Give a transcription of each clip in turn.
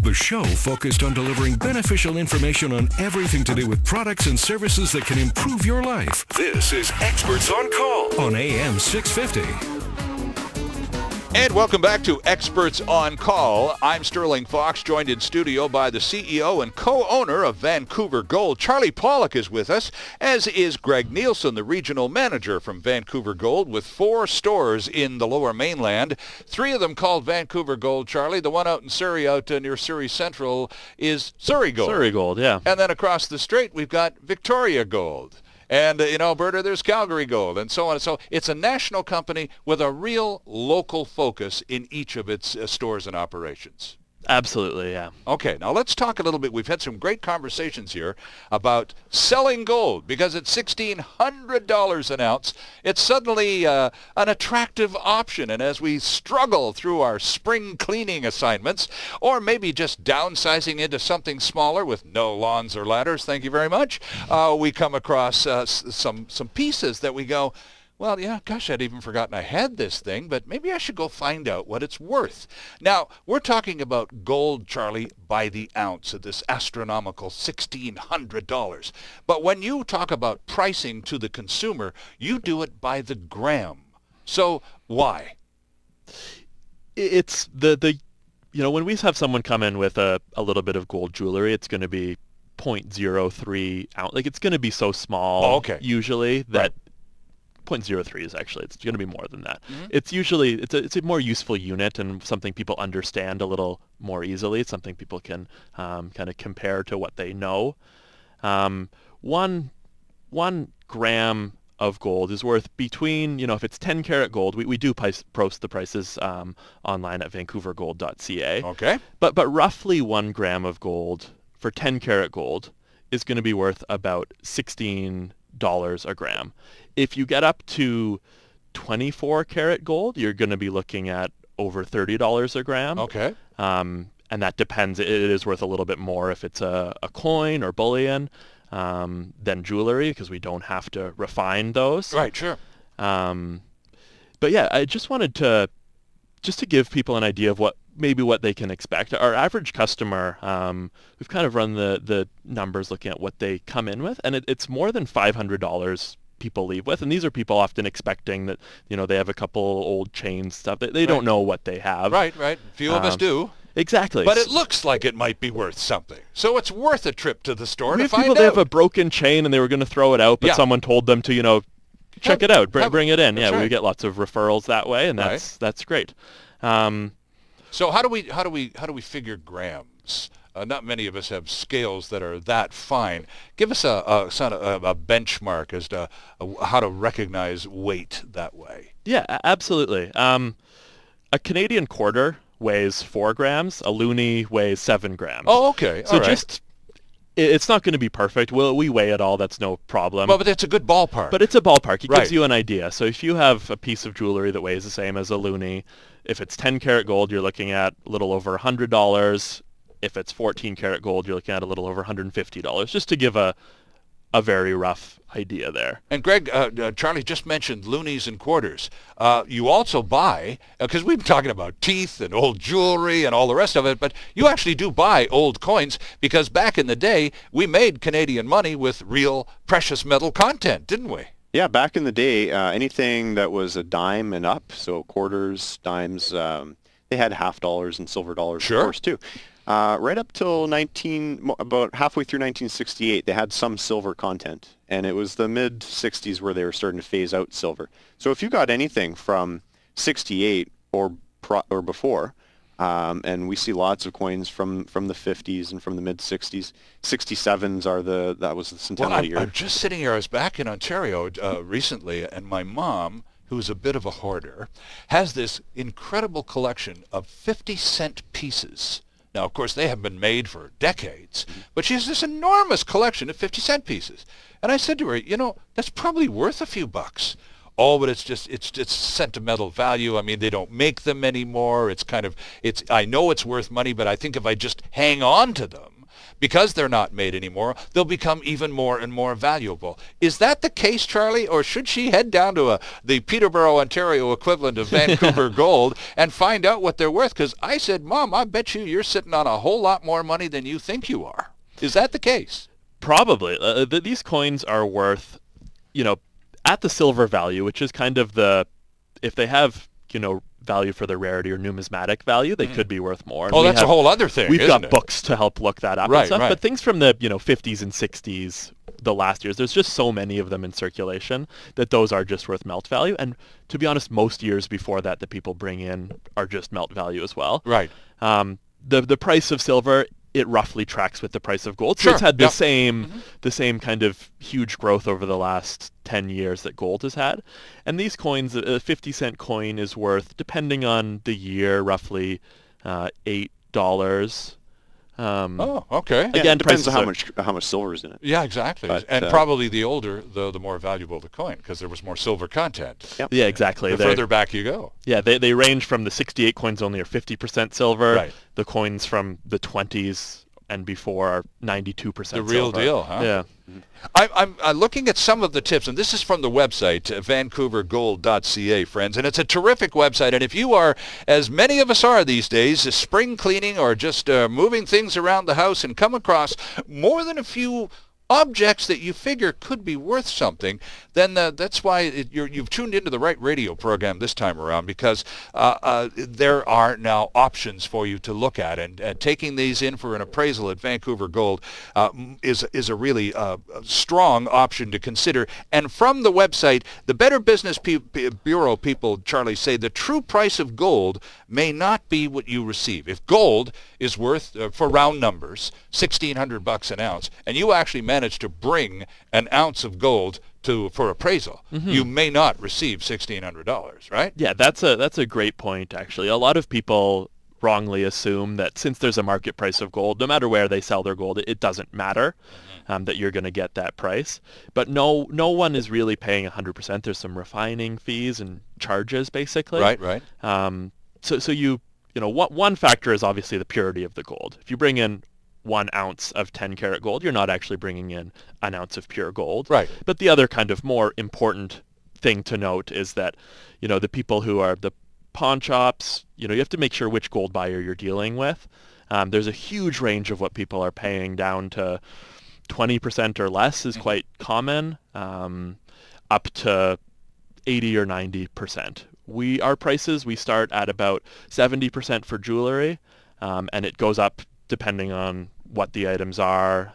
The show focused on delivering beneficial information on everything to do with products and services that can improve your life. This is Experts on Call on AM 650. And welcome back to Experts on Call. I'm Sterling Fox, joined in studio by the CEO and co-owner of Vancouver Gold. Charlie Pollock is with us, as is Greg Neilson, the regional manager from Vancouver Gold, with 4 stores in the Lower Mainland. 3 of them called Vancouver Gold, Charlie. The one out in Surrey, out near Surrey Central, is Surrey Gold. Surrey Gold, yeah. And then across the strait, we've got Victoria Gold. And in Alberta, there's Calgary Gold, and so on. So it's a national company with a real local focus in each of its stores and operations. Absolutely, yeah. Okay, now let's talk a little bit. We've had some great conversations here about selling gold, because at $1,600 an ounce, it's suddenly an attractive option. And as we struggle through our spring cleaning assignments, or maybe just downsizing into something smaller with no lawns or ladders, thank you very much, we come across some pieces that we go, well, yeah, gosh, I'd even forgotten I had this thing, but maybe I should go find out what it's worth. Now, we're talking about gold, Charlie, by the ounce at this astronomical $1,600. But when you talk about pricing to the consumer, you do it by the gram. So why? It's when we have someone come in with a little bit of gold jewelry, it's going to be 0.03 ounce. Like, it's going to be so small usually that... Right. 0.03 is actually, it's going to be more than that. Mm-hmm. It's usually, it's a more useful unit and something people understand a little more easily. It's something people can kind of compare to what they know. 1 gram of gold is worth between, if it's 10 karat gold, we do post the prices online at vancouvergold.ca. Okay. But roughly 1 gram of gold for 10 karat gold is going to be worth about $16 a gram. If you get up to 24 karat gold, you're going to be looking at over $30 a gram. Okay. And that depends. It is worth a little bit more if it's a coin or bullion than jewelry, because we don't have to refine those. Right, sure. But yeah, I just wanted to give people an idea of what they can expect. Our average customer, we've kind of run the numbers looking at what they come in with, and it's more than $500 people leave with. And these are people often expecting that, they have a couple old chains, stuff. They don't know what they have. Right. Few of us do. Exactly. But it looks like it might be worth something. So it's worth a trip to the store to find out. People, they have a broken chain and they were going to throw it out, but someone told them to, check it out, bring it in. Yeah, right. We get lots of referrals that way, and that's great. So how do we figure grams? Not many of us have scales that are that fine. Give us a benchmark as to how to recognize weight that way. Yeah, absolutely. A Canadian quarter weighs 4 grams. A loonie weighs 7 grams. Oh, okay. So it's not going to be perfect. We weigh it all. That's no problem. Well, but it's a good ballpark. But it's a ballpark. It gives you an idea. So if you have a piece of jewelry that weighs the same as a loonie, if it's 10 karat gold, you're looking at a little over $100. If it's 14 karat gold, you're looking at a little over $150, just to give a very rough idea there. And Greg, Charlie just mentioned loonies and quarters. You also buy, because we've been talking about teeth and old jewelry and all the rest of it, but you actually do buy old coins, because back in the day, we made Canadian money with real precious metal content, didn't we? Yeah, back in the day, anything that was a dime and up, so quarters, dimes, they had half dollars and silver dollars, of course, too. Right up till about halfway through 1968, they had some silver content, and it was the mid-60s where they were starting to phase out silver. So if you got anything from 68 or before, and we see lots of coins from the 50s and from the mid-60s. 67s that was the centennial year. I'm just sitting here. I was back in Ontario recently, and my mom, who's a bit of a hoarder, has this incredible collection of 50-cent pieces. Now, of course, they have been made for decades, but she has this enormous collection of 50-cent pieces. And I said to her, that's probably worth a few bucks. Oh, but it's just sentimental value. I mean, they don't make them anymore. I know it's worth money, but I think if I just hang on to them, because they're not made anymore, they'll become even more and more valuable. Is that the case, Charlie, or should she head down to the Peterborough, Ontario equivalent of Vancouver Gold and find out what they're worth? Because I said, Mom, I bet you're sitting on a whole lot more money than you think you are. Is that the case? Probably. These coins are worth, at the silver value, which is kind of if they have, value for their rarity or numismatic value, they could be worth more. And that's a whole other thing, We've got isn't it? books to help look that up and stuff, but things from the, 50s and 60s, the last years, there's just so many of them in circulation that those are just worth melt value. And to be honest, most years before that people bring in are just melt value as well. Right. The price of silver, it roughly tracks with the price of gold. So Sure. It's had the same kind of huge growth over the last 10 years that gold has had. And these coins, a 50-cent coin is worth, depending on the year, roughly $8. Okay. Again, depends on how much silver is in it. Yeah, exactly. But, and probably the older, the more valuable the coin, because there was more silver content. Yep. Yeah, exactly. The further back you go. Yeah, they range from the 68 coins only are 50% silver. Right. The coins from the 20s and before are 92% The real silver. deal, huh? Yeah. I'm looking at some of the tips, and this is from the website, vancouvergold.ca, friends, and it's a terrific website. And if you are, as many of us are these days, spring cleaning or just moving things around the house and come across more than a few objects that you figure could be worth something, then that's why you've tuned into the right radio program this time around, because there are now options for you to look at, and taking these in for an appraisal at Vancouver Gold is a really strong option to consider. And from the website, the Better Business Bureau people, Charlie, say the true price of gold may not be what you receive. If gold is worth, for round numbers, $1,600 an ounce, and you actually manage to bring an ounce of gold for appraisal, you may not receive $1,600, right? Yeah, that's a great point, actually. A lot of people wrongly assume that since there's a market price of gold, no matter where they sell their gold, it doesn't matter that you're going to get that price. But no one is really paying 100%. There's some refining fees and charges, basically. Right. So one factor is obviously the purity of the gold. If you bring in 1 ounce of 10 karat gold, you're not actually bringing in an ounce of pure gold. Right. But the other kind of more important thing to note is that, the people who are the pawn shops, you have to make sure which gold buyer you're dealing with. There's a huge range of what people are paying, down to 20% or less is quite common, up to 80 or 90%. Our prices, we start at about 70% for jewelry, and it goes up depending on what the items are,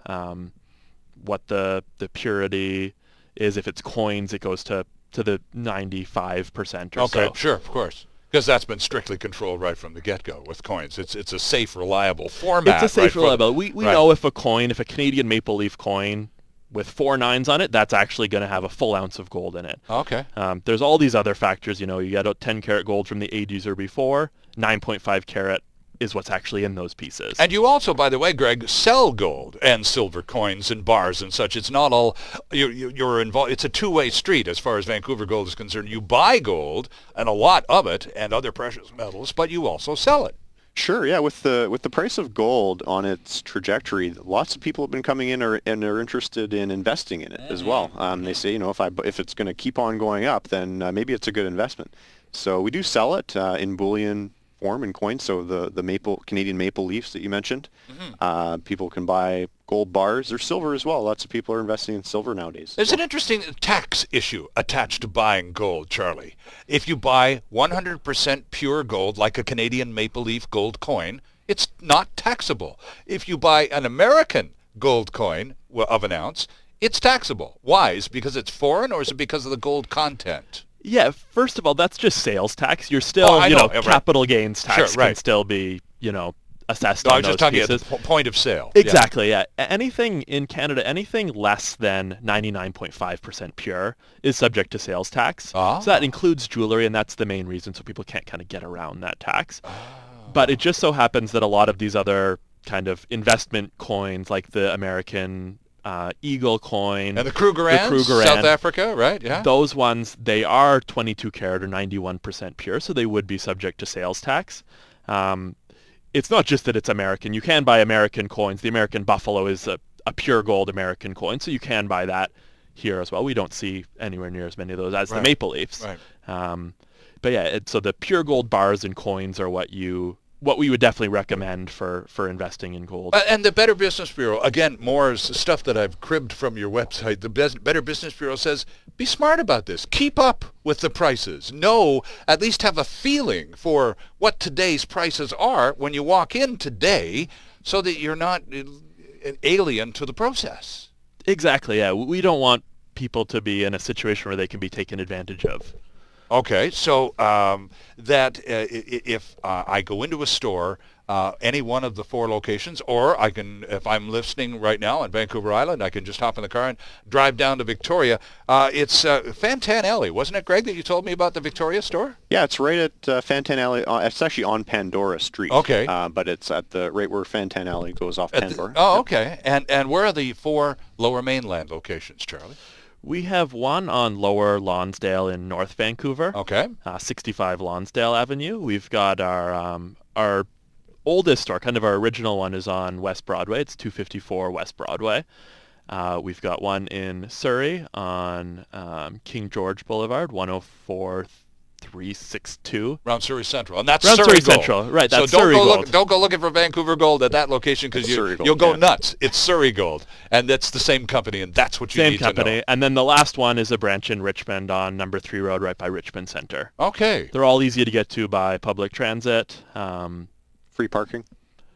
what the purity is. If it's coins, it goes to the 95% or so. Okay, sure, of course. Because that's been strictly controlled right from the get-go with coins. It's a safe, reliable format. It's a safe, reliable. We know if a Canadian maple leaf coin with 4 nines on it, that's actually going to have a full ounce of gold in it. Okay. There's all these other factors. You get a 10 karat gold from the 80s or before. 9.5 karat is what's actually in those pieces. And you also, by the way, Greg, sell gold and silver coins and bars and such. It's not all you're involved. It's a two-way street as far as Vancouver Gold is concerned. You buy gold and a lot of it and other precious metals, but you also sell it. Sure, yeah. With the price of gold on its trajectory, lots of people have been coming in and are interested in investing in it as well. They say, if it's going to keep on going up, then maybe it's a good investment. So we do sell it in bullion form and coins. So the Canadian maple leafs that you mentioned, people can buy gold bars or silver as well. Lots of people are investing in silver nowadays. There's an interesting tax issue attached to buying gold, Charlie. If you buy 100% pure gold, like a Canadian maple leaf gold coin, it's not taxable. If you buy an American gold coin of an ounce, it's taxable. Why? Is it because it's foreign, or is it because of the gold content? Yeah, first of all, that's just sales tax. You're still, capital gains tax can still be, assessed on those pieces. I was just talking at the point of sale. Exactly, yeah. Anything in Canada, anything less than 99.5% pure is subject to sales tax. So that includes jewelry, and that's the main reason, so people can't kind of get around that tax. But it just so happens that a lot of these other kind of investment coins, like the American Eagle coin and the Krugerrands, South Africa, right? Yeah. Those ones, they are 22 karat or 91% pure, so they would be subject to sales tax. it's not just that it's American. You can buy American coins. The American Buffalo is a pure gold American coin, so you can buy that here as well. We don't see anywhere near as many of those as the Maple Leafs. Right. But yeah, so the pure gold bars and coins are what we would definitely recommend for investing in gold. And the Better Business Bureau, again, more stuff that I've cribbed from your website. The Better Business Bureau says, be smart about this. Keep up with the prices. At least have a feeling for what today's prices are when you walk in today so that you're not an alien to the process. Exactly, yeah. We don't want people to be in a situation where they can be taken advantage of. Okay, so if I go into a store, any one of the 4 locations, or I can, if I'm listening right now on Vancouver Island, I can just hop in the car and drive down to Victoria. It's Fantan Alley, wasn't it, Greg, that you told me about the Victoria store? Yeah, it's right at Fantan Alley. It's actually on Pandora Street. Okay. But it's at the right where Fantan Alley goes off Pandora. Okay. And where are the 4 Lower Mainland locations, Charlie? We have one on Lower Lonsdale in North Vancouver. Okay. 65 Lonsdale Avenue. We've got our oldest store, kind of our original one, is on West Broadway. It's 254 West Broadway. We've got one in Surrey on King George Boulevard, 104-362. Around Surrey Central. And that's Around Surrey Gold. Central. Right, that's so Surrey Gold. Don't go looking for Vancouver Gold at that location because you'll go nuts. It's Surrey Gold. And that's the same company, and that's what you need to know. Same company. And then the last one is a branch in Richmond on number 3 Road right by Richmond Center. Okay. They're all easy to get to by public transit. Free parking?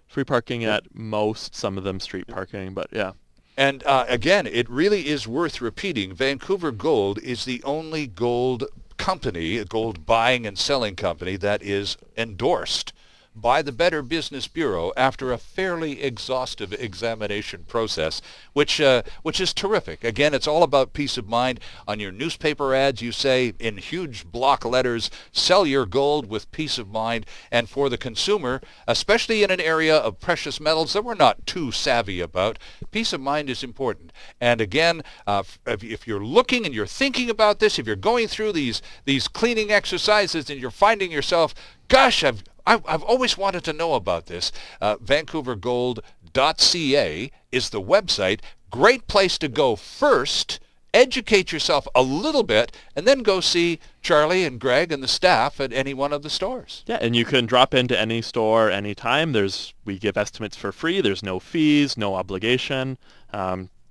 Free parking at most, some of them street parking, but yeah. And again, it really is worth repeating. Vancouver Gold is the only gold company, a gold buying and selling company, that is endorsed by the Better Business Bureau after a fairly exhaustive examination process, which is terrific. Again, it's all about peace of mind. On your newspaper ads, you say in huge block letters, sell your gold with peace of mind. And for the consumer, especially in an area of precious metals that we're not too savvy about, peace of mind is important. And again, if you're looking and you're thinking about this, if you're going through these cleaning exercises and you're finding yourself, gosh, I've always wanted to know about this. VancouverGold.ca is the website. Great place to go first. Educate yourself a little bit, and then go see Charlie and Greg and the staff at any one of the stores. Yeah, and you can drop into any store anytime. We give estimates for free. There's no fees, no obligation.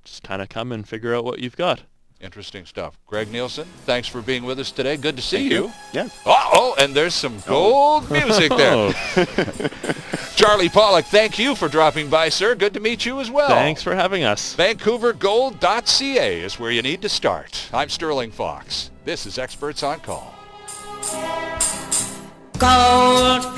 Just kind of come and figure out what you've got. Interesting stuff. Greg Neilson, thanks for being with us today. Good to see you. Yeah. And there's some gold music there. Charlie Pollock, thank you for dropping by, sir. Good to meet you as well. Thanks for having us. VancouverGold.ca is where you need to start. I'm Sterling Fox. This is Experts on Call. Gold